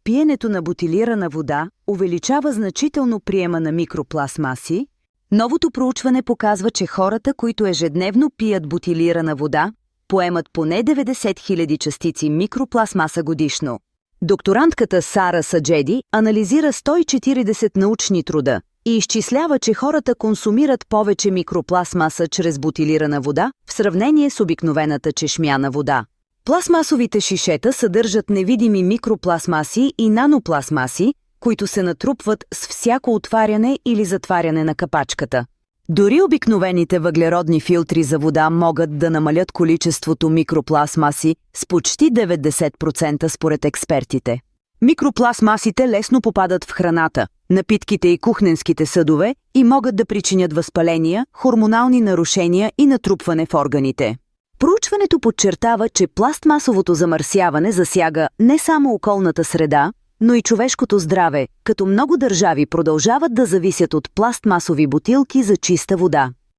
пиенето на бутилирана вода увеличава значително приема на микропластмаси, новото проучване показва, че хората, които ежедневно пият бутилирана вода, поемат поне 90 000 частици микропластмаса годишно. Докторантката Сара Саджеди анализира 140 научни труда и изчислява, че хората консумират повече микропластмаса чрез бутилирана вода в сравнение с обикновената чешмяна вода. Пластмасовите шишета съдържат невидими микропластмаси и нанопластмаси, които се натрупват с всяко отваряне или затваряне на капачката. Дори обикновените въглеродни филтри за вода могат да намалят количеството микропластмаси с почти 90% според експертите. Микропластмасите лесно попадат в храната, напитките и кухненските съдове и могат да причинят възпаления, хормонални нарушения и натрупване в органите. Проучването подчертава, че пластмасовото замърсяване засяга не само околната среда, но и човешкото здраве, като много държави продължават да зависят от пластмасови бутилки за чиста вода.